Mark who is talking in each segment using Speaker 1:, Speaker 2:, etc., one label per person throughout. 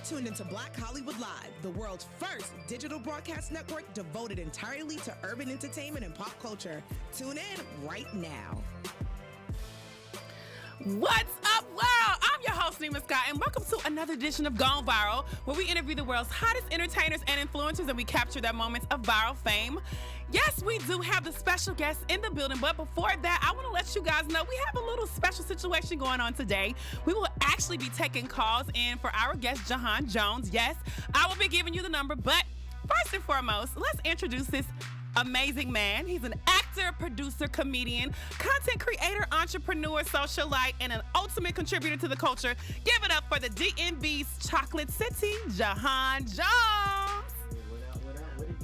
Speaker 1: tuned into Black Hollywood Live, the world's first digital broadcast network devoted entirely to urban entertainment and pop culture. Tune in right now.
Speaker 2: What's up, world? I'm your host, Nima Scott, and welcome to another edition of Gone Viral, where we interview the world's hottest entertainers and influencers, and we capture their moments of viral fame. Yes, we do have the special guests in the building, but before that, I want to let you guys know we have a little special situation going on today. We will actually be taking calls in for our guest, Juhahn Jones. Yes, I will be giving you the number, but first and foremost, let's introduce this amazing man. He's an actor, producer, comedian, content creator, entrepreneur, socialite, and an ultimate contributor to the culture. Give it up for the DMV's Chocolate City, Juhahn Jones.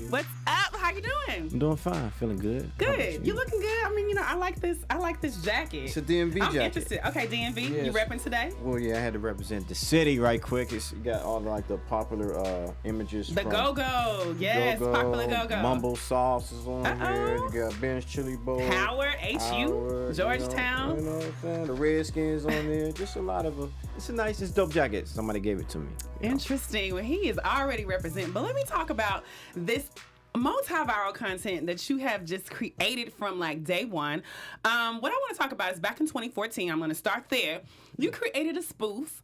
Speaker 2: What's up? How you doing?
Speaker 3: I'm doing fine. Feeling good.
Speaker 2: Good. You looking good? I mean, I like this jacket.
Speaker 3: It's a DMV jacket.
Speaker 2: I'm interested. Okay, DMV.
Speaker 3: Yes.
Speaker 2: You repping today?
Speaker 3: Well, yeah, I had to represent the city right quick. It's got all like the popular images.
Speaker 2: The Go-Go. Yes,
Speaker 3: Go-Go,
Speaker 2: popular Go-Go.
Speaker 3: Mumble Sauce is on here. You got Ben's Chili Bowl.
Speaker 2: Howard, HU, Georgetown.
Speaker 3: You know what I'm saying? The Redskins on there. Just a lot of it's a nice, it's dope jacket. Somebody gave it to me.
Speaker 2: Interesting. Well, he is already representing. But let me talk about this multi-viral content that you have just created from like day one. What I want to talk about is back in 2014. I'm going to start there. You created a spoof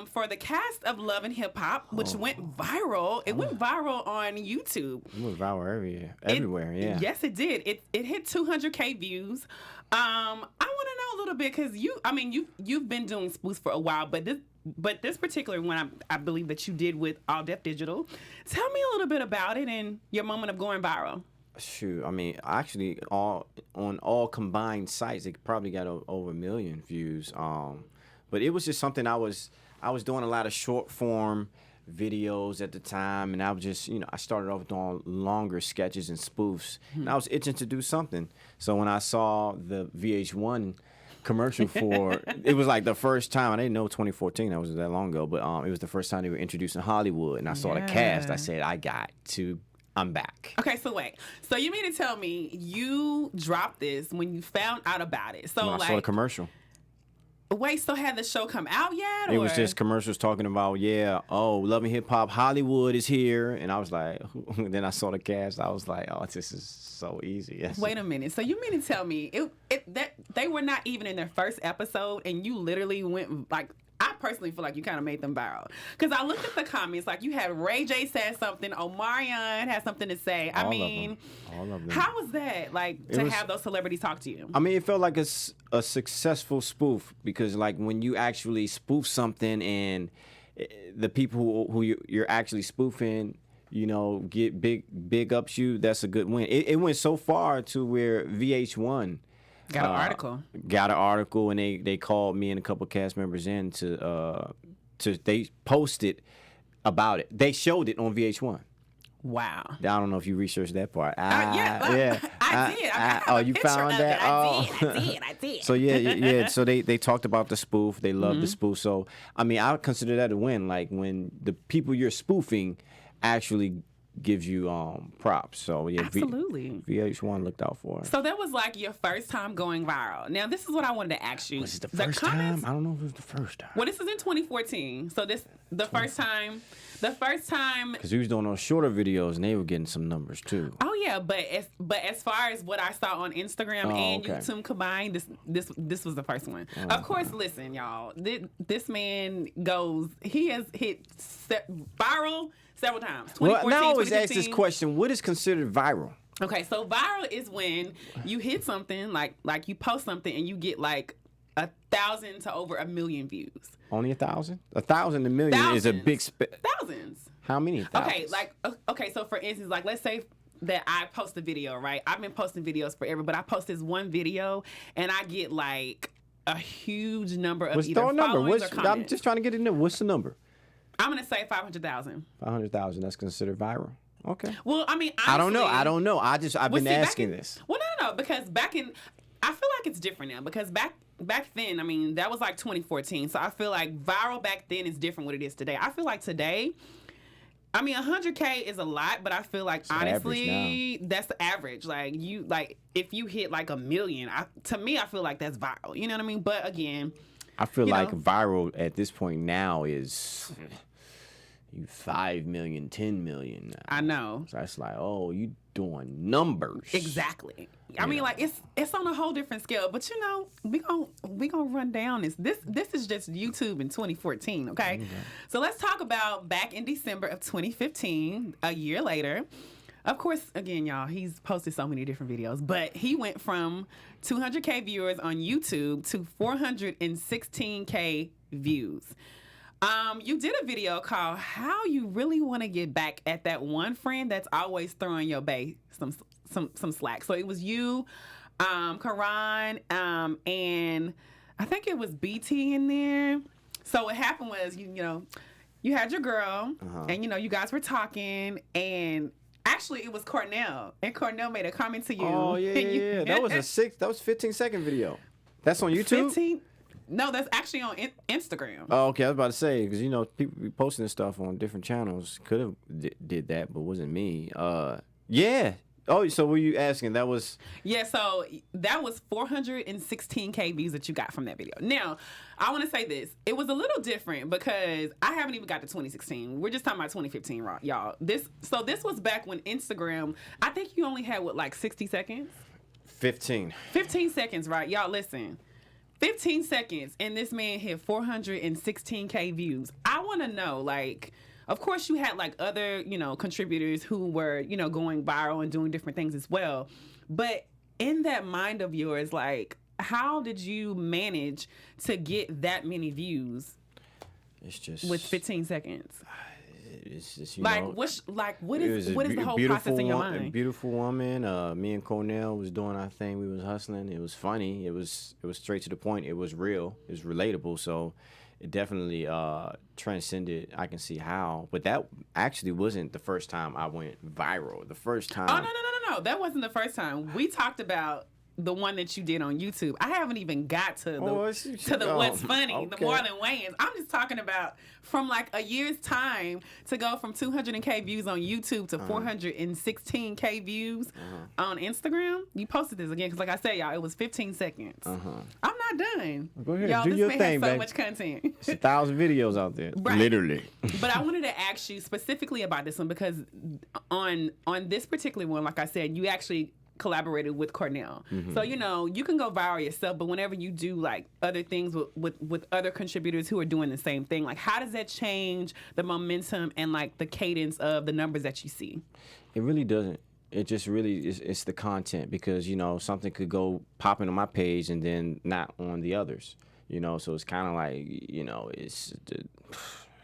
Speaker 2: for the cast of Love and Hip Hop, which went viral. It went viral on YouTube.
Speaker 3: It went viral everywhere. Yeah.
Speaker 2: Yes, it did. It hit 200K views. I want to know a little bit because you've been doing spoofs for a while, but this particular one, I believe that you did with All Def Digital. Tell me a little bit about it and your moment of going viral.
Speaker 3: Shoot, I mean, actually, on all combined sites, it probably got over 1 million views. But it was just something I was doing a lot of short form videos at the time, and I was just, I started off doing longer sketches and spoofs, and I was itching to do something. So when I saw the VH1 commercial for it was like the first time. I didn't know 2014, that was that long ago, but it was the first time they were introducing Hollywood, and I saw the cast. I said, I'm back.
Speaker 2: Okay, so wait. So you mean to tell me you dropped this when you found out about it? So
Speaker 3: when I saw the commercial.
Speaker 2: Wait, so had the show come out yet?
Speaker 3: It was just commercials talking about, Love and Hip Hop Hollywood is here, and I was like, then I saw the cast. I was like, oh, this is so easy. Yes.
Speaker 2: Wait a minute. So you mean to tell me that they were not even in their first episode, and you literally went like, I personally feel like you kind of made them viral. Because I looked at the comments, like you had Ray J said something, Omarion had something to say.
Speaker 3: All of them.
Speaker 2: How was that, like, have those celebrities talk to you?
Speaker 3: I mean, it felt like a successful spoof, because like when you actually spoof something and the people who you're actually spoofing, get big ups you, that's a good win. It went so far to where VH1
Speaker 2: got an article,
Speaker 3: and they called me and a couple cast members in to they posted about it. They showed it on VH1.
Speaker 2: Wow.
Speaker 3: I don't know if you researched that part.
Speaker 2: I did.
Speaker 3: You found that?
Speaker 2: I did.
Speaker 3: So yeah. So they talked about the spoof. They loved the spoof. So I mean, I consider that a win. Like when the people you're spoofing actually gives you props. So yeah,
Speaker 2: absolutely.
Speaker 3: VH1 looked out for it.
Speaker 2: So that was like your first time going viral. Now this is what I wanted to ask you.
Speaker 3: Was it the first time? I don't know if it was the first time.
Speaker 2: Well, this is in 2014. So the first time.
Speaker 3: Because we was doing those shorter videos and they were getting some numbers too.
Speaker 2: Oh yeah, but as far as what I saw on Instagram and YouTube combined, this was the first one. Of course, listen, y'all. This man he has hit viral several times.
Speaker 3: Well, now I always ask this question: what is considered viral?
Speaker 2: Okay, so viral is when you hit something like you post something and you get like 1,000 to over 1 million views.
Speaker 3: Only 1,000? 1,000 to 1 million is a big
Speaker 2: thousands.
Speaker 3: How many thousands?
Speaker 2: Okay, so for instance, like let's say that I post a video, right? I've been posting videos forever, but I post this one video and I get like a huge number of either followers or comments.
Speaker 3: I'm just trying to get in there. What's the number?
Speaker 2: I'm gonna say 500,000.
Speaker 3: 500,000. That's considered viral. Okay.
Speaker 2: Well, I mean, honestly,
Speaker 3: I don't know. I've been asking this.
Speaker 2: Well, no, because I feel like it's different now, because back then, I mean, that was like 2014. So I feel like viral back then is different what it is today. I feel like today, I mean, 100K is a lot, but I feel like it's honestly that's the average. Like if you hit like 1 million, to me, I feel like that's viral. You know what I mean? But again,
Speaker 3: I feel like viral at this point now is you 5 million, 10 million now.
Speaker 2: I know.
Speaker 3: So it's like, oh, you doing numbers.
Speaker 2: Exactly. I mean, like it's on a whole different scale. But you know, we gonna run down this. This is just YouTube in 2014. Okay. So let's talk about back in December of 2015, a year later. Of course, again, y'all, he's posted so many different videos, but he went from 200K viewers on YouTube to 416K views. You did a video called "How You Really Want to Get Back at That One Friend That's Always Throwing Your bae some slack." So it was you, Karan, and I think it was BT in there. So what happened was, you know, you had your girl, and you know, you guys were talking, and actually it was Cornell, and Cornell made a comment to you.
Speaker 3: Oh yeah. That was a 15-second video. That's on YouTube.
Speaker 2: 15. No, that's actually on Instagram.
Speaker 3: Oh, okay. I was about to say, because, you know, people be posting this stuff on different channels. Could have did that, but wasn't me. Yeah. Oh, so were you asking? That was...
Speaker 2: Yeah, so that was 416K views that you got from that video. Now, I want to say this. It was a little different because I haven't even got to 2016. We're just talking about 2015, y'all. This was back when Instagram, I think you only had, 60 seconds?
Speaker 3: 15.
Speaker 2: 15 seconds, right? Y'all, listen. 15 seconds, and this man hit 416K views. I want to know, of course you had, other, contributors who were, going viral and doing different things as well. But in that mind of yours, how did you manage to get that many views?
Speaker 3: It's just...
Speaker 2: with 15 seconds?
Speaker 3: It's just,
Speaker 2: what is the whole process in your mind?
Speaker 3: A beautiful woman. Me and Cornell was doing our thing. We was hustling. It was funny. It was straight to the point. It was real. It was relatable. So it definitely transcended. I can see how. But that actually wasn't the first time I went viral. The first time.
Speaker 2: Oh, no. That wasn't the first time. We talked about the one that you did on YouTube. I haven't even got to the what's funny, okay. The more than Wayne's. I'm just talking about from a year's time to go from 200K views on YouTube to 416K views on Instagram. You posted this again because, like I said, y'all, it was 15 seconds. I'm not done.
Speaker 3: Go ahead,
Speaker 2: y'all,
Speaker 3: do
Speaker 2: this
Speaker 3: your
Speaker 2: man
Speaker 3: thing,
Speaker 2: has so
Speaker 3: babe.
Speaker 2: much content.
Speaker 3: It's 1,000 videos out there,
Speaker 2: right.
Speaker 3: Literally.
Speaker 2: But I wanted to ask you specifically about this one because on this particular one, like I said, you actually collaborated with Cornell. So, you can go viral yourself, but whenever you do other things with other contributors who are doing the same thing, how does that change the momentum and the cadence of the numbers that you see?
Speaker 3: It really doesn't. It just really it's the content because, something could go popping on my page and then not on the others, so it's kind of it's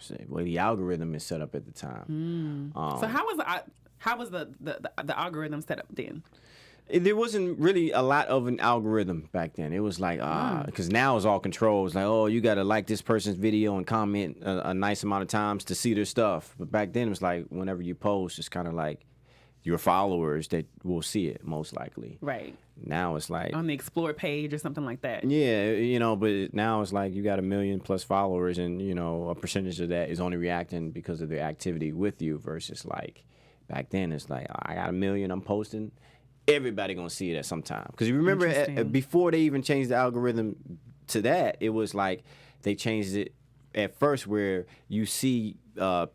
Speaker 3: the way the algorithm is set up at the time.
Speaker 2: So how was the algorithm set up then?
Speaker 3: There wasn't really a lot of an algorithm back then. It was because now it's all controlled. It's you got to like this person's video and comment a nice amount of times to see their stuff. But back then, it was whenever you post, it's kind of your followers that will see it, most likely.
Speaker 2: Right.
Speaker 3: Now it's
Speaker 2: on the Explore page or something like that.
Speaker 3: Yeah, but now it's you got 1 million plus followers and, a percentage of that is only reacting because of their activity with you versus back then, it's I got 1 million, I'm posting. Everybody gonna see it at some time. Because you remember before they even changed the algorithm to that, it was they changed it at first where you see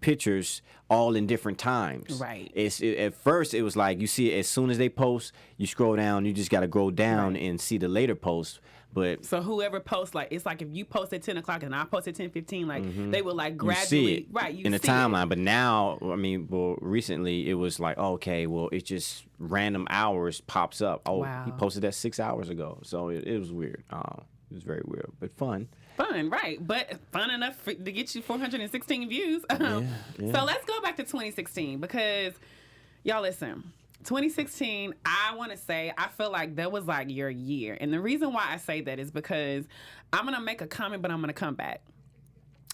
Speaker 3: pictures all in different times.
Speaker 2: Right.
Speaker 3: At first it was you see it as soon as they post, you scroll down, you just gotta go down and see the later posts. But
Speaker 2: so whoever posts, it's if you post at 10 o'clock and I post at 10:15, they will gradually,
Speaker 3: you see it in the timeline.
Speaker 2: It.
Speaker 3: But now, recently it was okay, it just random hours pops up. Oh, wow. He posted that 6 hours ago. So it was weird. It was very weird, but fun.
Speaker 2: Fun, right. But fun enough to get you 416 views.
Speaker 3: Yeah.
Speaker 2: So let's go back to 2016 because, y'all listen, 2016, I want to say, I feel like that was your year. And the reason why I say that is because I'm going to make a comment, but I'm going to come back.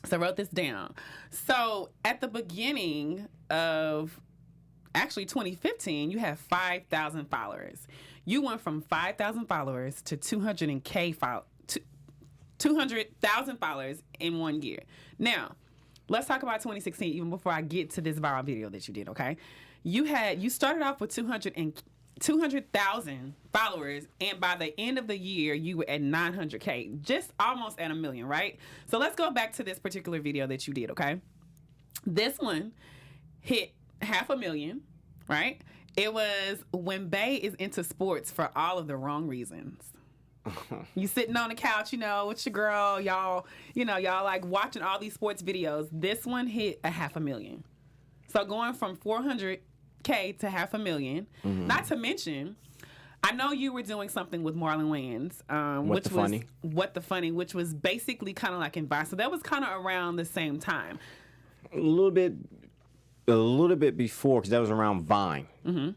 Speaker 2: So I wrote this down. So at the beginning of, actually 2015, you had 5,000 followers. You went from 5,000 followers to 200,000 followers in 1 year. Now, let's talk about 2016 even before I get to this viral video that you did, okay? You started off with 200,000 followers, and by the end of the year, you were at 900K, just almost at 1 million, right? So let's go back to this particular video that you did, okay? This one hit 500,000, right? It was when Bay is into sports for all of the wrong reasons. You sitting on the couch, with your girl, y'all like watching all these sports videos. This one hit 500,000. So going from 400K to 500,000. Not to mention, I know you were doing something with Marlon Wayans, What the Funny, which was basically kind of like in Vine. So that was kind of around the same time.
Speaker 3: A little bit before, because that was around Vine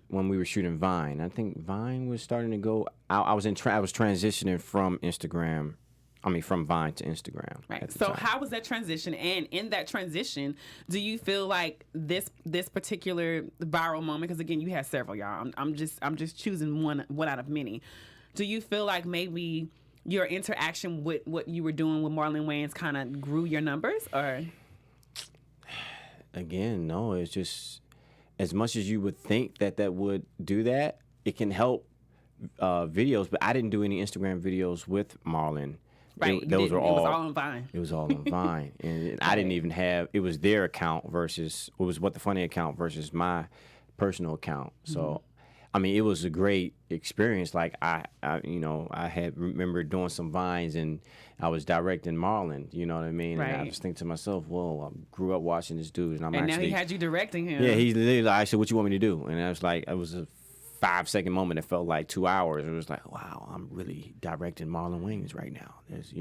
Speaker 3: when we were shooting Vine. I think Vine was starting to go out. I was transitioning from Vine to Instagram.
Speaker 2: Right. So how was that transition? And in that transition, do you feel like this particular viral moment? Because again, you had several, y'all. I'm just choosing one out of many. Do you feel like maybe your interaction with what you were doing with Marlon Wayans kind of grew your numbers, or?
Speaker 3: Again, no. It's just as much as you would think that would do that, it can help videos. But I didn't do any Instagram videos with Marlon.
Speaker 2: Right. It was all on Vine.
Speaker 3: It was all on Vine, and I didn't even have. It was their account versus it was What the Funny account versus my personal account. So, I mean, it was a great experience. Like I had remember doing some Vines, and I was directing Marlon. You know what I mean?
Speaker 2: Right.
Speaker 3: And I just think to myself, whoa, I grew up watching this dude, and
Speaker 2: now he had you directing him.
Speaker 3: Yeah, he's literally like, I said, what you want me to do? And I was like, it was a 5-second moment that felt like 2 hours. It was like, wow, I'm really directing Marlon Wayans right now. It's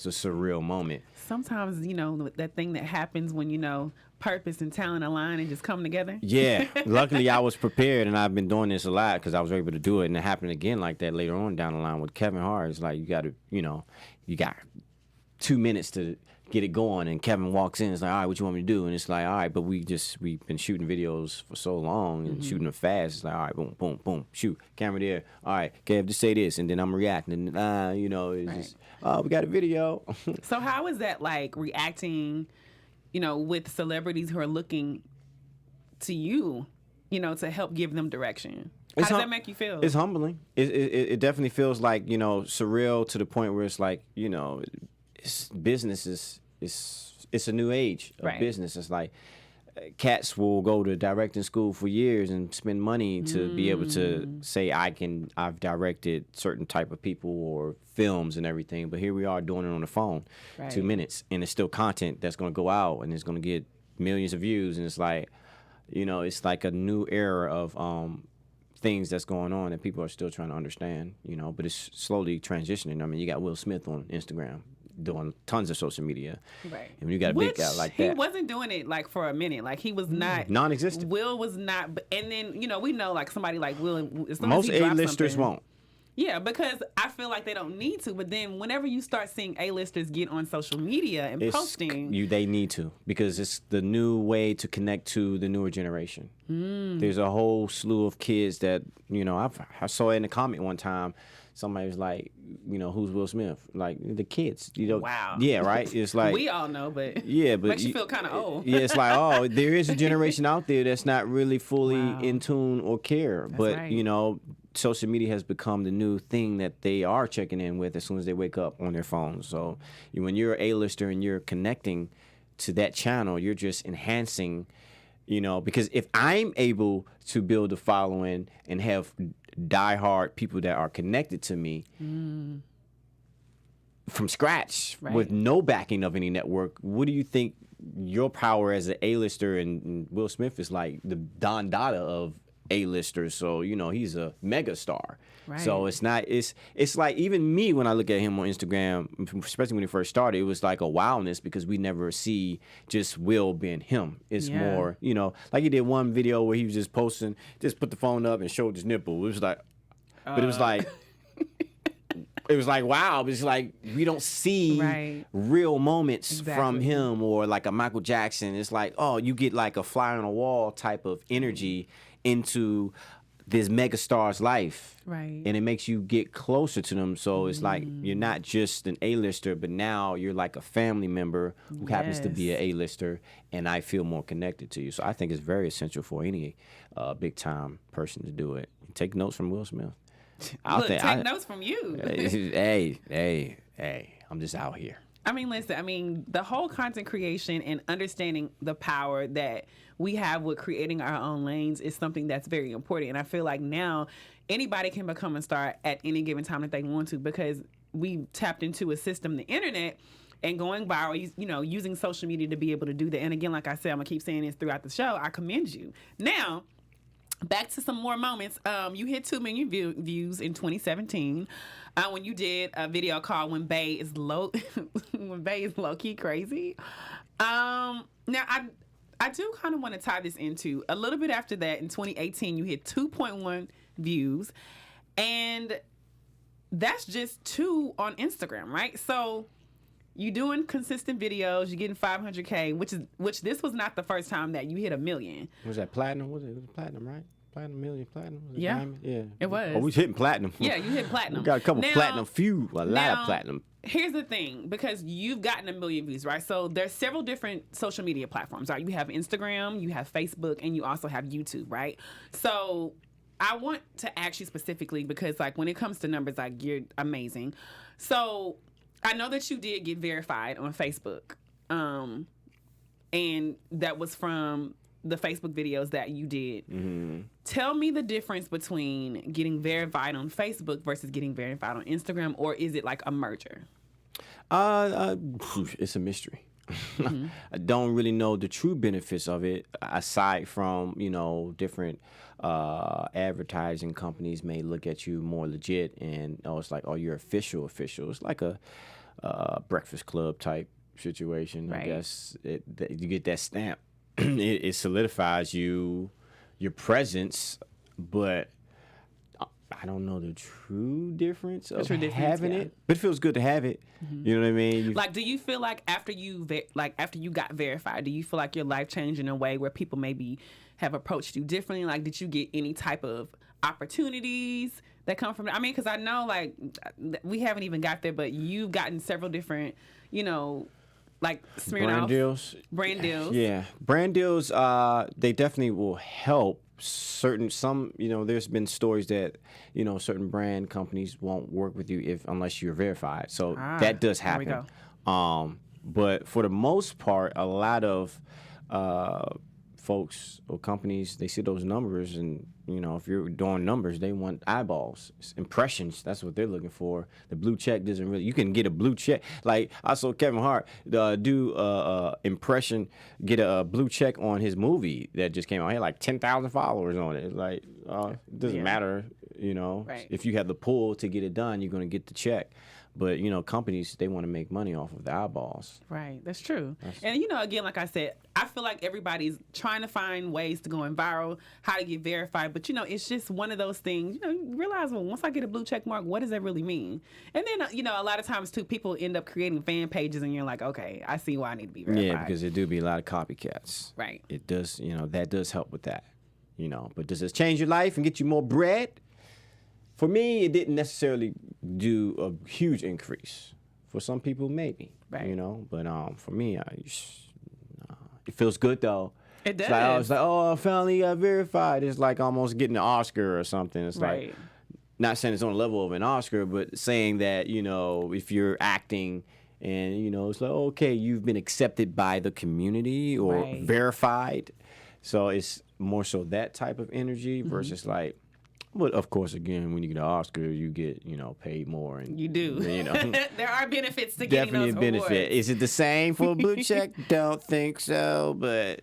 Speaker 3: a surreal moment.
Speaker 2: Sometimes, that thing that happens when, purpose and talent align and just come together.
Speaker 3: Yeah. Luckily, I was prepared, and I've been doing this a lot because I was able to do it. And it happened again like that later on down the line with Kevin Hart. It's like you got to, you got 2 minutes to get it going, and Kevin walks in. It's like, all right, what you want me to do? And it's like, all right, but we've been shooting videos for so long and shooting them fast. It's like, all right, boom, boom, boom, shoot, camera there. All right, Kev, just say this, and then I'm reacting. And it's just, we got a video.
Speaker 2: So how is that like reacting, with celebrities who are looking to you, to help give them direction? How does that make you feel?
Speaker 3: It's humbling. It definitely feels like, surreal to the point where it's like, business it's a new age of business. It's like cats will go to directing school for years and spend money to be able to say I've directed certain type of people or films and everything, but here we are doing it on the phone, 2 minutes, and it's still content that's going to go out and it's going to get millions of views, and it's like, it's like a new era of things that's going on that people are still trying to understand, but it's slowly transitioning. I mean, you got Will Smith on Instagram doing tons of social media.
Speaker 2: Right.
Speaker 3: And when you got a big guy like that.
Speaker 2: He wasn't doing it like for a minute. Like he was not.
Speaker 3: Non-existent.
Speaker 2: Will was not. And then, we know like somebody like Will.
Speaker 3: Most A-listers won't.
Speaker 2: Yeah, because I feel like they don't need to. But then whenever you start seeing A-listers get on social media and posting.
Speaker 3: They need to, because it's the new way to connect to the newer generation. There's a whole slew of kids that, I saw in a comment one time. Somebody was like, who's Will Smith? Like the kids,
Speaker 2: Wow.
Speaker 3: Yeah, right. It's like
Speaker 2: we all know, but
Speaker 3: yeah, but
Speaker 2: makes you feel kind of old.
Speaker 3: Yeah, it's like, there is a generation out there that's not really fully in tune or care.
Speaker 2: That's
Speaker 3: but
Speaker 2: right.
Speaker 3: Social media has become the new thing that they are checking in with as soon as they wake up on their phones. So when you're an A-lister and you're connecting to that channel, you're just enhancing. Because if I'm able to build a following and have diehard people that are connected to me from scratch with no backing of any network, what do you think your power as an A-lister and Will Smith is like the Don Dada of A-listers? So, he's a mega star.
Speaker 2: Right.
Speaker 3: So it's like even me, when I look at him on Instagram, especially when he first started, it was like a wildness because we never see just Will being him. It's more, like he did one video where he was just posting, just put the phone up and showed his nipple. It was like, but it was like, it was like, wow. It's like we don't see real moments from him, or like a Michael Jackson. It's like, you get like a fly on a wall type of energy into this mega star's life,
Speaker 2: right?
Speaker 3: And it makes you get closer to them. So it's like you're not just an A-lister, but now you're like a family member who happens to be an A-lister, and I feel more connected to you. So I think it's very essential for any big time person to do it. Take notes from Will Smith.
Speaker 2: Take notes from you.
Speaker 3: Hey, I'm just out here.
Speaker 2: I mean, listen, the whole content creation and understanding the power that we have with creating our own lanes is something that's very important. And I feel like now anybody can become a star at any given time that they want to, because we tapped into a system, the internet, and going viral, using social media to be able to do that. And again, like I said, I'm going to keep saying this throughout the show, I commend you. Now, back to some more moments. You hit 2 million views in 2017 when you did a video called "When Bae is Low," when Bae is low key crazy. Now I do kind of want to tie this into a little bit after that. In 2018, you hit 2.1 views, and that's just 2 on Instagram, right? So you doing consistent videos, you're getting 500K, which this was not the first time that you hit 1 million.
Speaker 3: Was that platinum? Was it platinum, right? Platinum, million, platinum? Was it
Speaker 2: Yeah.
Speaker 3: diamond? Yeah.
Speaker 2: It was.
Speaker 3: Oh, we hitting platinum.
Speaker 2: Yeah, you hit platinum.
Speaker 3: We got a couple
Speaker 2: Now-
Speaker 3: platinum few, a lot
Speaker 2: now,
Speaker 3: of platinum.
Speaker 2: Here's the thing, because you've gotten 1 million views, right? So there's several different social media platforms, right? You have Instagram, you have Facebook, and you also have YouTube, right? So I want to ask you specifically, because like when it comes to numbers, like you're amazing. So I know that you did get verified on Facebook, and that was from the Facebook videos that you did.
Speaker 3: Mm-hmm.
Speaker 2: Tell me the difference between getting verified on Facebook versus getting verified on Instagram, or is it like a merger?
Speaker 3: It's a mystery. Mm-hmm. I don't really know the true benefits of it, aside from, different advertising companies may look at you more legit and, it's like, you're official. It's like a Breakfast Club type situation,
Speaker 2: Right.
Speaker 3: I guess. You get that stamp. It solidifies your presence, but I don't know the true difference of having it. But it feels good to have it. Mm-hmm. You know what I mean?
Speaker 2: Like, do you feel like after you got verified, do you feel like your life changed in a way where people maybe have approached you differently? Like, did you get any type of opportunities that come from it? I mean, because I know, like, we haven't even got there, but you've gotten several different, like Smirnoff brand deals.
Speaker 3: Yeah, brand deals. They definitely will help. There's been stories that certain brand companies won't work with you unless you're verified. So that does happen.
Speaker 2: There we go.
Speaker 3: But for the most part, a lot of folks or companies, they see those numbers, and if you're doing numbers, they want eyeballs, impressions. That's what they're looking for. The blue check doesn't really. You can get a blue check. Like I saw Kevin Hart do impression, get a blue check on his movie that just came out. He had like 10,000 followers on it. It's like it doesn't matter.
Speaker 2: Right.
Speaker 3: If you have the pull to get it done, you're gonna get the check. But, companies, they want to make money off of the eyeballs.
Speaker 2: Right. That's true. And, again, like I said, I feel like everybody's trying to find ways to go viral, how to get verified. But, it's just one of those things, you realize, well, once I get a blue check mark, what does that really mean? And then, a lot of times, too, people end up creating fan pages and you're like, okay, I see why I need to be verified.
Speaker 3: Yeah, because there do be a lot of copycats.
Speaker 2: Right.
Speaker 3: It does, that does help with that, But does it change your life and get you more bread? For me, it didn't necessarily do a huge increase. For some people, maybe.
Speaker 2: Right.
Speaker 3: But for me, it feels good though.
Speaker 2: It does.
Speaker 3: It's like, I finally got verified. It's like almost getting an Oscar or something. It's like, not saying it's on the level of an Oscar, but saying that if you're acting and it's like, okay, you've been accepted by the community or verified. So it's more so that type of energy versus like. But of course, again, when you get an Oscar, you get paid more, and
Speaker 2: you do. There are benefits to getting
Speaker 3: definitely
Speaker 2: those
Speaker 3: a benefit.
Speaker 2: awards.
Speaker 3: Is it the same for a blue check? Don't think so, but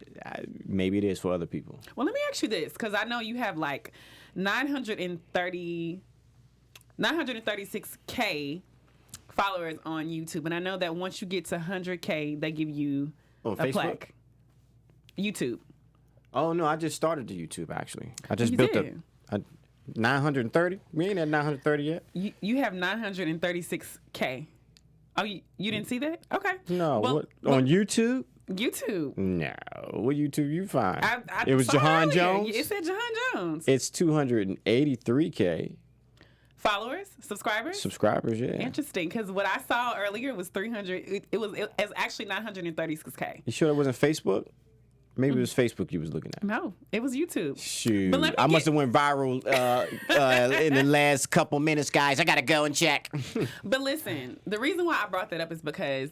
Speaker 3: maybe it is for other people.
Speaker 2: Well, let me ask you this, because I know you have like 936K followers on YouTube, and I know that once you get to 100K, they give you a
Speaker 3: Facebook?
Speaker 2: plaque. YouTube.
Speaker 3: Oh no, I just started the YouTube actually. I just
Speaker 2: You
Speaker 3: built
Speaker 2: did?
Speaker 3: a 930. We ain't at 930 yet.
Speaker 2: You have 936K. Oh, you didn't see that? Okay.
Speaker 3: No,
Speaker 2: Well,
Speaker 3: what on YouTube?
Speaker 2: YouTube.
Speaker 3: No, what YouTube you find?
Speaker 2: I
Speaker 3: It was
Speaker 2: saw
Speaker 3: Juhahn
Speaker 2: earlier.
Speaker 3: Jones.
Speaker 2: It said Juhahn Jones.
Speaker 3: It's 283K
Speaker 2: Followers, subscribers.
Speaker 3: subscribers. Yeah.
Speaker 2: Interesting, because what I saw earlier was 300. It was actually 936K.
Speaker 3: You sure it wasn't Facebook? Maybe it was Facebook you was looking at.
Speaker 2: No, it was YouTube.
Speaker 3: Shoot,
Speaker 2: But let me
Speaker 3: I must have went viral in the last couple minutes, guys. I gotta go and check.
Speaker 2: But listen, the reason why I brought that up is because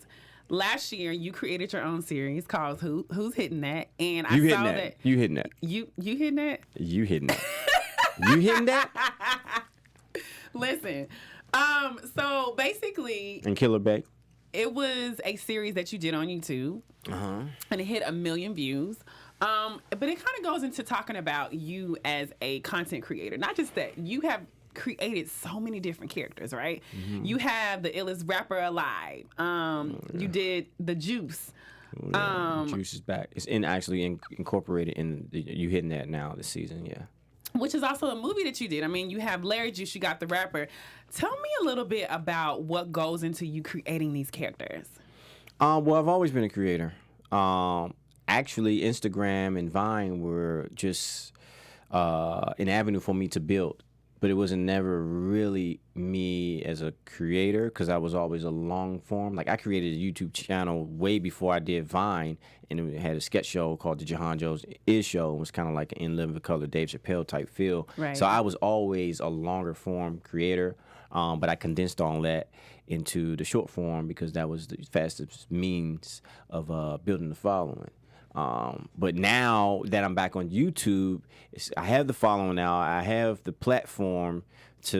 Speaker 2: last year you created your own series called Who's Hitting That? And I saw that.
Speaker 3: You hitting that.
Speaker 2: You hitting that?
Speaker 3: You hitting that. You hitting that?
Speaker 2: Listen, so basically,
Speaker 3: And Killer Bay.
Speaker 2: it was a series that you did on YouTube, and it hit 1 million views. But it kind of goes into talking about you as a content creator. Not just that, you have created so many different characters, right? You have the illest rapper alive. You did the Juice.
Speaker 3: Juice is back. It's incorporated in You Hitting That now this season, yeah.
Speaker 2: Which is also a movie that you did. I mean, you have Larry Juice, you got the rapper. Tell me a little bit about what goes into you creating these characters.
Speaker 3: Well, I've always been a creator. Actually, Instagram and Vine were just an avenue for me to build. But it wasn't never really me as a creator because I was always a long form. Like I created a YouTube channel way before I did Vine, and it had a sketch show called the Juhahn Joe's Is Show. It was kind of like an In Living Color Dave Chappelle type feel.
Speaker 2: Right.
Speaker 3: So I was always a longer form creator, but I condensed all that into the short form because that was the fastest means of building the following. But now that I'm back on YouTube, I have the following now. I have the platform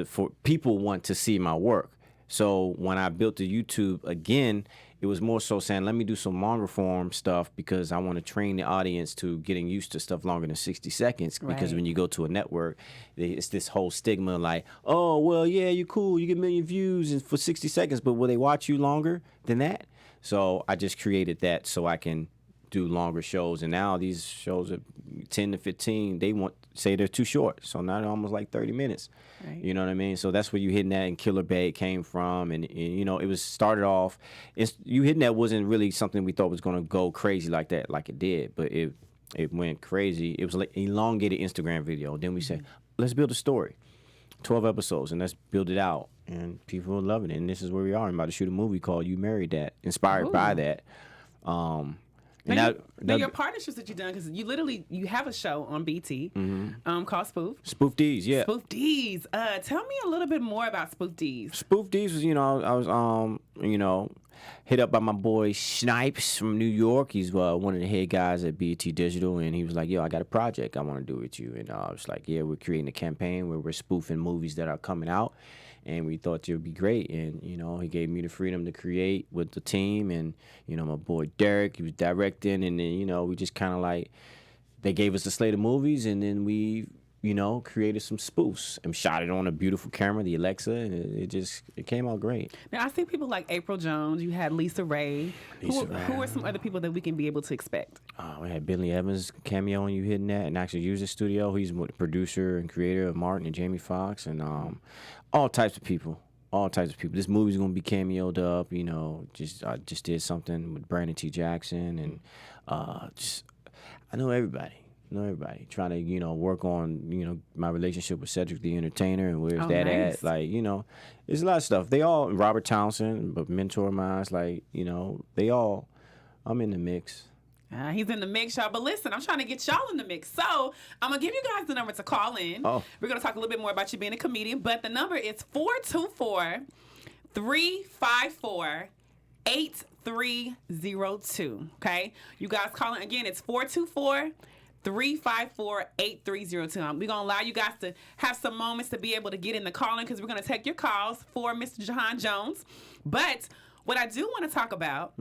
Speaker 3: for people want to see my work. So when I built the YouTube again, it was more so saying, let me do some longer form stuff because I want to train the audience to getting used to stuff longer than 60 seconds. Because
Speaker 2: Right.
Speaker 3: when you go to a network, it's this whole stigma like, oh, well, yeah, you're cool. You get 1 million views for 60 seconds, but will they watch you longer than that? So I just created that so I can do longer shows, and now these shows are 10 to 15. They say they're too short, so now they're almost like 30 minutes.
Speaker 2: Right.
Speaker 3: You know what I mean? So that's where You Hitting That and Killer Bay came from, and you know, it was started off. You Hitting That wasn't really something we thought was going to go crazy like that, like it did, but it went crazy. It was like an elongated Instagram video. Then we said, let's build a story, 12 episodes, and let's build it out, and people are loving it. And this is where we are. I'm about to shoot a movie called You Married That, inspired by that.
Speaker 2: Now your partnerships that you've done, because you have a show on BT called
Speaker 3: Spoof D's, yeah.
Speaker 2: Spoof D's. Tell me a little bit more about Spoof D's.
Speaker 3: Spoof D's was, I was hit up by my boy Snipes from New York. He's one of the head guys at BET Digital, and he was like, yo, I got a project I want to do with you. And I was like, yeah, we're creating a campaign where we're spoofing movies that are coming out, and we thought it would be great. And, he gave me the freedom to create with the team, and, my boy Derek, he was directing, and then, we just kind of like, they gave us a slate of movies, and then we, created some spoofs and shot it on a beautiful camera, the Alexa, and it came out great.
Speaker 2: Now, I see people like April Jones. You had Lisa Ray. Who are some other people that we can be able to expect?
Speaker 3: We had Billy Evans cameo on You Hitting That, and actually User Studio. He's the producer and creator of Martin and Jamie Foxx, and all types of people. All types of people. This movie's gonna be cameoed up. I just did something with Brandon T. Jackson, and I know everybody. Trying to, work on, my relationship with Cedric the Entertainer and where's that
Speaker 2: nice.
Speaker 3: at. Like, there's a lot of stuff. They all, Robert Townsend, a mentor of mine, like, I'm in the mix.
Speaker 2: He's in the mix, y'all. But listen, I'm trying to get y'all in the mix. So I'm going to give you guys the number to call in.
Speaker 3: Oh.
Speaker 2: We're going to talk a little bit more about you being a comedian. But the number is 424-354-8302. Okay? You guys call in. Again, it's 424-354-8302. We're going to allow you guys to have some moments to be able to get in the calling because we're going to take your calls for Mr. Juhahn Jones. But what I do want to talk about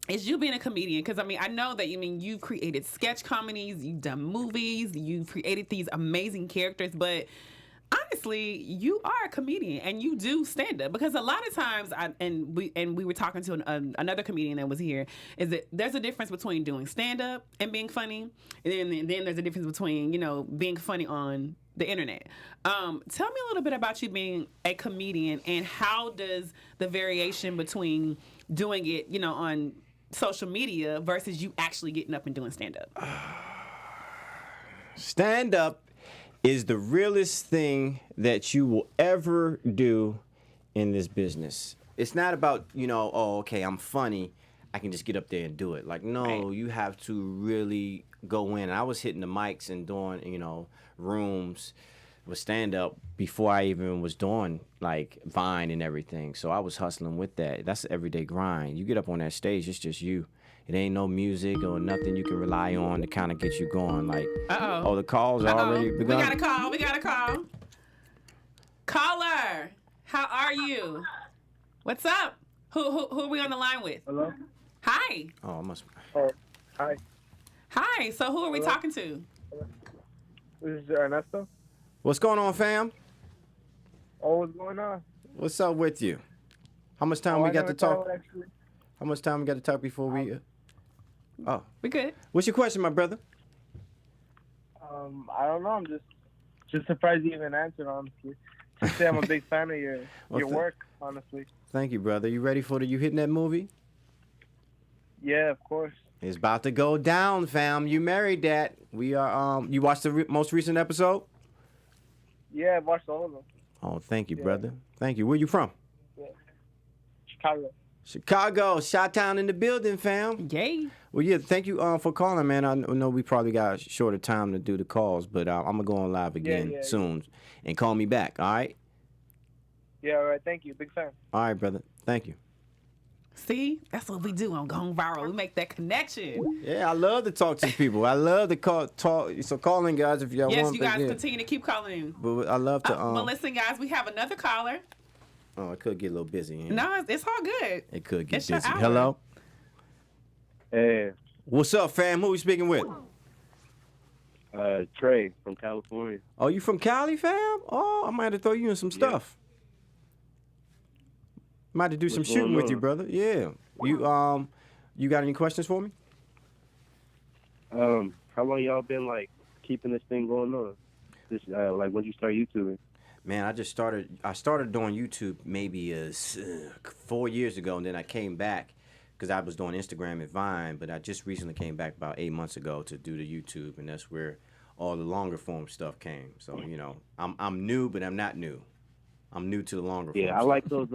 Speaker 2: is you being a comedian, because I know that you've created sketch comedies, you've done movies, you've created these amazing characters, but honestly, you are a comedian and you do stand up, because a lot of times, we were talking to another comedian that was here, is that there's a difference between doing stand up and being funny, and then there's a difference between being funny on the internet. Tell me a little bit about you being a comedian, and how does the variation between doing it, on social media versus you actually getting up and doing stand-up?
Speaker 3: Stand-up is the realest thing that you will ever do in this business. It's not about, oh, okay, I'm funny. I can just get up there and do it. Like, no,
Speaker 2: Right.
Speaker 3: you have to really go in. I was hitting the mics and doing, rooms with stand up before I even was doing like Vine and everything. So I was hustling with that. That's the everyday grind. You get up on that stage, it's just you. It ain't no music or nothing you can rely on to kind of get you going. Like,
Speaker 2: Uh-oh.
Speaker 3: the calls are already begun.
Speaker 2: We got a call. Caller, how are you? What's up? Who are we on the line with?
Speaker 4: Hello?
Speaker 2: Hi.
Speaker 3: Oh, I must.
Speaker 4: Oh, hi.
Speaker 2: Hi. So who are we talking to?
Speaker 4: This is Ernesto.
Speaker 3: What's going on, fam?
Speaker 4: Oh, what's going on?
Speaker 3: What's up with you? How much time we got to talk?
Speaker 4: Actually.
Speaker 3: How much time we got to talk before we?
Speaker 2: We good.
Speaker 3: What's your question, my brother?
Speaker 4: I don't know. I'm just surprised you even answered, honestly. Just say I'm a big fan of your work, honestly.
Speaker 3: Thank you, brother. You ready for you hitting that movie?
Speaker 4: Yeah, of course.
Speaker 3: It's about to go down, fam. You married that. We are. You watched the most recent episode?
Speaker 4: Yeah, I've watched all of them.
Speaker 3: Oh, thank you, brother. Thank you. Where you from?
Speaker 4: Yeah. Chicago.
Speaker 3: Chicago, Chi-Town in the building, fam.
Speaker 2: Yay.
Speaker 3: Well, yeah, thank you for calling, man. I know we probably got shorter time to do the calls, but I'm going to go on live again soon. And call me back, all right?
Speaker 4: Yeah, all right. Thank you. Big fan.
Speaker 3: All right, brother. Thank you.
Speaker 2: See, that's what we do on Gone Viral. We make that connection.
Speaker 3: Yeah, I love to talk to people. I love to talk. So call in, guys, if y'all want.
Speaker 2: Yes, you guys continue to keep calling in.
Speaker 3: But I love to.
Speaker 2: Well, listen, guys, we have another caller.
Speaker 3: Oh, it could get a little busy. Yeah.
Speaker 2: No, it's all good.
Speaker 3: It could get
Speaker 2: It's your
Speaker 3: busy.
Speaker 2: hour.
Speaker 3: Hello?
Speaker 5: Hey,
Speaker 3: What's up, fam? Who we speaking with?
Speaker 5: Trey from California.
Speaker 3: Oh, you from Cali, fam? Oh, I might have to throw you in some stuff. Might have to do some
Speaker 5: What's
Speaker 3: shooting
Speaker 5: going
Speaker 3: with you,
Speaker 5: on?
Speaker 3: brother. Yeah. You got any questions for me?
Speaker 5: How long y'all been like keeping this thing going on? This like when you start YouTubing?
Speaker 3: Man, I started doing YouTube maybe 4 years ago, and then I came back because I was doing Instagram and Vine, but I just recently came back about 8 months ago to do the YouTube, and that's where all the longer form stuff came. So, I'm new, but I'm not new. I'm new to the longer form.
Speaker 5: Yeah, I like those.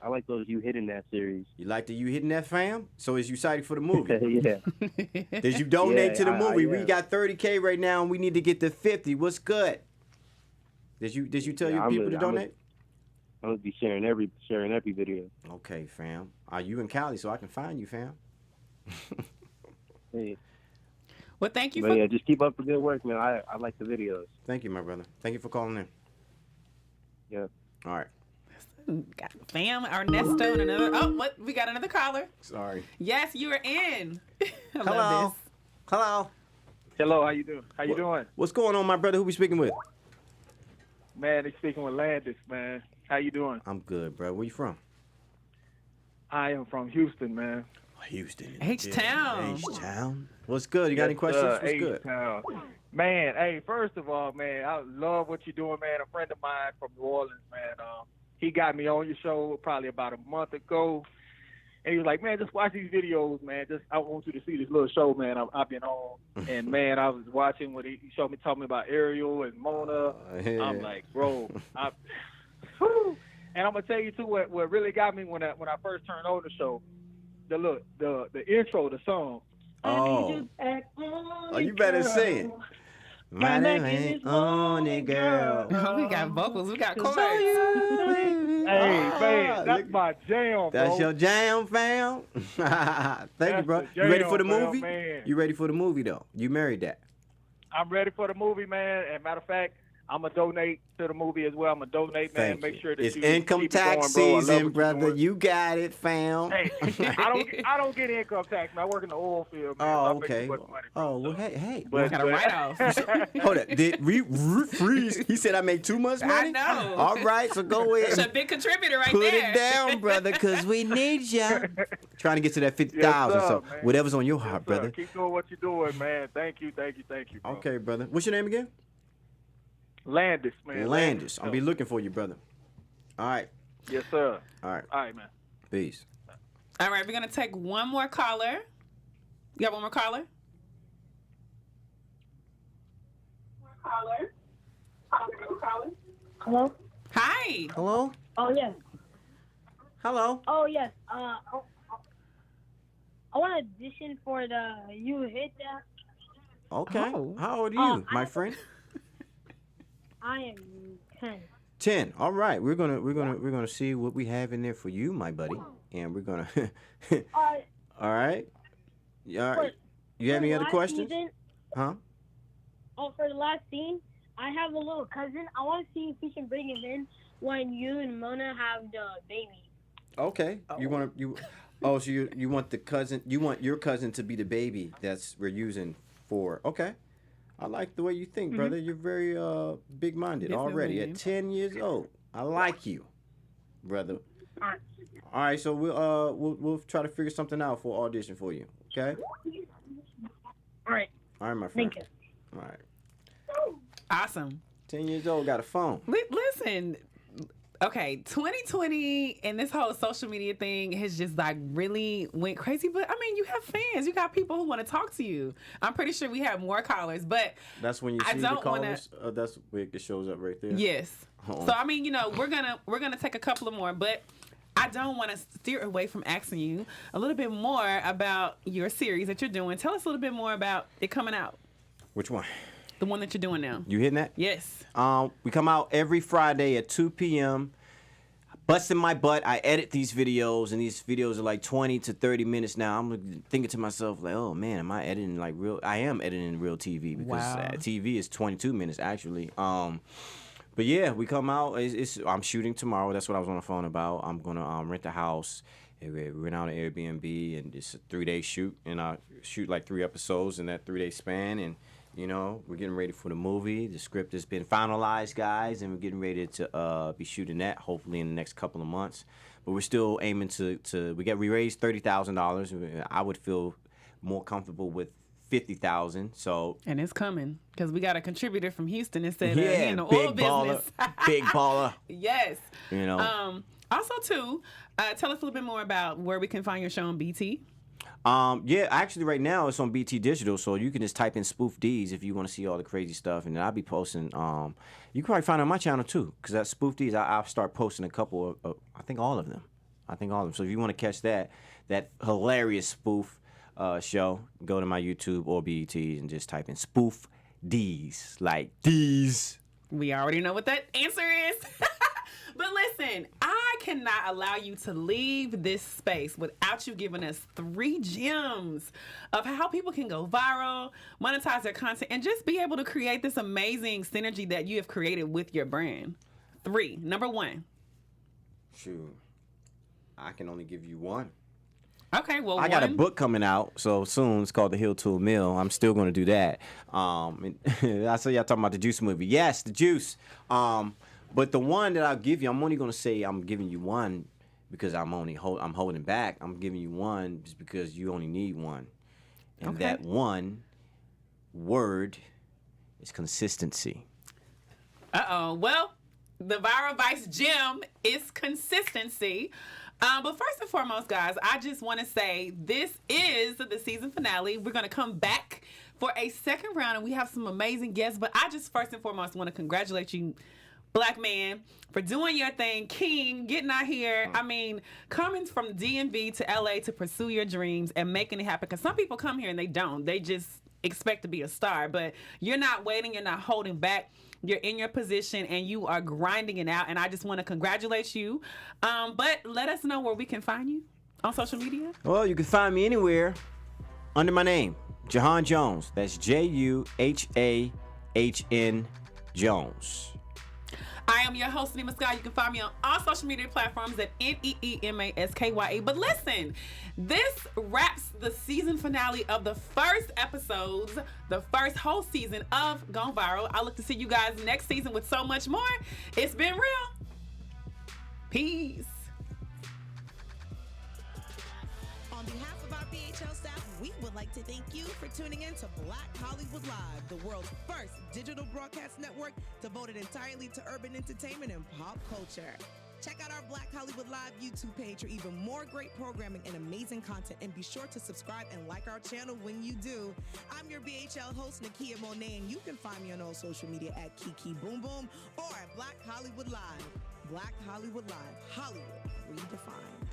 Speaker 5: I like those you hitting that series.
Speaker 3: You like you hitting that, fam? So is you excited for the movie?
Speaker 5: Yeah.
Speaker 3: Did you donate to the movie? We
Speaker 5: yeah.
Speaker 3: got 30K right now, and we need to get to 50. What's good? Did you tell your people to donate?
Speaker 5: I'm gonna be sharing every video.
Speaker 3: Okay, fam. Are you in Cali so I can find you, fam?
Speaker 5: Hey.
Speaker 2: Well, thank you
Speaker 5: But
Speaker 2: for
Speaker 5: yeah, just keep up the good work, man. I like the videos.
Speaker 3: Thank you, my brother. Thank you for calling in.
Speaker 5: Yeah.
Speaker 3: All right.
Speaker 2: got fam, Ernesto, and another. Oh, what? We got another caller.
Speaker 3: Sorry.
Speaker 2: Yes, you are in. I
Speaker 3: Hello.
Speaker 2: love this.
Speaker 3: Hello.
Speaker 4: Hello, how you doing? How you doing?
Speaker 3: What's going on, my brother? Who we speaking with?
Speaker 4: Man, they speaking with Landis, man. How you doing?
Speaker 3: I'm good, bro. Where you from?
Speaker 4: I am from Houston, man.
Speaker 3: Houston.
Speaker 2: H-Town.
Speaker 3: H-Town. What's good? You got any questions? What's good?
Speaker 4: H-Town. Man, hey, first of all, man, I love what you're doing, man. A friend of mine from New Orleans, man, he got me on your show probably about a month ago. And he was like, man, just watch these videos, man. I want you to see this little show, man, I've been on. And, man, I was watching what he showed me, talking about Ariel and Mona.
Speaker 3: Yeah.
Speaker 4: I'm like, bro. Whew. And I'm going to tell you, too, what really got me when I first turned on the show, the intro, the song.
Speaker 3: Oh, you better sing it. My name ain't on it, girl.
Speaker 2: Oh, we got vocals. We got chords.
Speaker 4: Hey, man, that's my jam, bro.
Speaker 3: That's your jam, fam. Thank you, bro.
Speaker 4: the
Speaker 3: You ready for the
Speaker 4: jam,
Speaker 3: movie?
Speaker 4: man.
Speaker 3: You ready for the movie, though? You married that.
Speaker 4: I'm ready for the movie, man. And matter of fact, I'm going to donate to the movie as well. I'm going to donate, man.
Speaker 3: Thank
Speaker 4: Make
Speaker 3: you.
Speaker 4: sure that
Speaker 3: It's
Speaker 4: you
Speaker 3: income
Speaker 4: keep it
Speaker 3: tax
Speaker 4: going, bro. I love
Speaker 3: season,
Speaker 4: what
Speaker 3: brother.
Speaker 4: you're doing.
Speaker 3: You got it, fam.
Speaker 4: Hey, I don't get income tax, man. I work in the oil field, man.
Speaker 3: Oh,
Speaker 4: so I make
Speaker 3: okay.
Speaker 4: too much money, bro.
Speaker 3: Oh, well, hey.
Speaker 4: But-
Speaker 2: Got a write-off.
Speaker 3: Hold up. Did freeze? He said I make too much money?
Speaker 2: I know.
Speaker 3: All right, so go ahead.
Speaker 2: It's a big contributor right
Speaker 3: Put
Speaker 2: there.
Speaker 3: it down, brother, because we need ya. Trying to get to that 50,000.
Speaker 4: Yes,
Speaker 3: So
Speaker 4: sir, man.
Speaker 3: whatever's on your
Speaker 4: Yes,
Speaker 3: heart,
Speaker 4: sir.
Speaker 3: brother.
Speaker 4: Keep doing what you're doing, man. Thank you, bro.
Speaker 3: Okay, brother. What's your name again?
Speaker 4: Landis, man.
Speaker 3: Landis. I'll be looking for you, brother. All right.
Speaker 4: Yes, sir.
Speaker 3: All right.
Speaker 4: All right, man.
Speaker 3: Peace.
Speaker 2: All right, we're going to take one more caller. You got one more caller?
Speaker 6: Hello?
Speaker 2: Hi.
Speaker 3: Hello?
Speaker 6: Oh, yes.
Speaker 3: Hello?
Speaker 6: Oh, yes. I want to audition for the You Hit That.
Speaker 3: Okay.
Speaker 2: Oh.
Speaker 3: How old are you, my friend?
Speaker 6: I am 10.
Speaker 3: 10. All right. We're gonna see what we have in there for you, my buddy, and we're gonna. All right. Yeah. All right. You have any other questions? Huh?
Speaker 6: For the last scene, I have a little cousin. I want to see if we can bring him in when you and Mona have the baby.
Speaker 3: Okay. Oh, so you want the cousin? You want your cousin to be the baby that's we're using for? Okay. I like the way you think, brother. You're very big-minded already at 10 years old. I like you, brother. All right, so we'll try to figure something out for audition for you. Okay.
Speaker 6: All right.
Speaker 3: All right, my friend.
Speaker 6: Thank you.
Speaker 3: All right.
Speaker 2: Awesome.
Speaker 3: 10 years old, got a phone.
Speaker 2: Listen, okay, 2020 and this whole social media thing has just like really went crazy. But I mean, you have fans, you got people who want to talk to you. I'm pretty sure we have more callers, but
Speaker 3: that's when you see the callers. That's where it shows up right there.
Speaker 2: Yes. So I mean, we're gonna take a couple of more, but I don't want to steer away from asking you a little bit more about your series that you're doing. Tell us a little bit more about it coming out.
Speaker 3: Which one?
Speaker 2: The one that you're doing now.
Speaker 3: You hitting that?
Speaker 2: Yes.
Speaker 3: We come out every Friday at 2 p.m. Busting my butt. I edit these videos, and these videos are like 20 to 30 minutes now. I'm thinking to myself, like, oh, man, am I editing like real? I am editing real TV because TV is 22 minutes, actually. But, yeah, we come out. I'm shooting tomorrow. That's what I was on the phone about. I'm going to rent a house. We rent out an Airbnb, and it's a 3-day shoot. And I shoot like 3 episodes in that 3-day span, and we're getting ready for the movie. The script has been finalized, guys, and we're getting ready to be shooting that hopefully in the next couple of months. But we're still aiming we raised $30,000. I would feel more comfortable with $50,000. So
Speaker 2: and it's coming because we got a contributor from Houston instead of
Speaker 3: big
Speaker 2: oil
Speaker 3: baller,
Speaker 2: business.
Speaker 3: big baller.
Speaker 2: Yes. Also too, tell us a little bit more about where we can find your show on BT.
Speaker 3: Yeah, actually right now it's on BT Digital, so you can just type in Spoof D's if you want to see all the crazy stuff, and then I'll be posting, you can probably find it on my channel too, because that Spoof D's, I'll start posting a couple of, I think all of them. So if you want to catch that hilarious spoof show, go to my YouTube or BET and just type in Spoof D's, like D's.
Speaker 2: We already know what that answer is. But listen, I cannot allow you to leave this space without you giving us 3 gems of how people can go viral, monetize their content, and just be able to create this amazing synergy that you have created with your brand. 3. Number 1.
Speaker 3: Shoot. I can only give you 1.
Speaker 2: Okay, well,
Speaker 3: I got a book coming out so soon. It's called The Hill Tool Mill. I'm still going to do that. I saw y'all talking about the Juice movie. Yes, the Juice. But the one that I'll give you, I'm only going to say I'm giving you 1 because I'm holding back. I'm giving you 1 just because you only need 1. And that 1 word is consistency.
Speaker 2: Uh-oh. Well, the Viral Vice gem is consistency. But first and foremost, guys, I just want to say this is the season finale. We're going to come back for a second round, and we have some amazing guests. But I just first and foremost want to congratulate you, Black man, for doing your thing. King, getting out here. I mean, coming from DMV to LA to pursue your dreams and making it happen. Because some people come here and they don't. They just expect to be a star. But you're not waiting. You're not holding back. You're in your position and you are grinding it out. And I just want to congratulate you. But let us know where we can find you on social media.
Speaker 3: Well, you can find me anywhere under my name, Juhahn Jones. That's Juhahn Jones.
Speaker 2: I am your host, Nima Sky. You can find me on all social media platforms at NeemaSkye. But listen, this wraps the season finale of the first episodes, the first whole season of Gone Viral. I look to see you guys next season with so much more. It's been real. Peace.
Speaker 1: On behalf of our BHL staff, we would like to thank you for tuning in to Black Hollywood Live, the world's first digital broadcast network devoted entirely to urban entertainment and pop culture. Check out our Black Hollywood Live YouTube page for even more great programming and amazing content, and be sure to subscribe and like our channel when you do. I'm your BHL host, Nakia Monet, and you can find me on all social media at Kiki Boom Boom or at Black Hollywood Live. Black Hollywood Live, Hollywood redefined.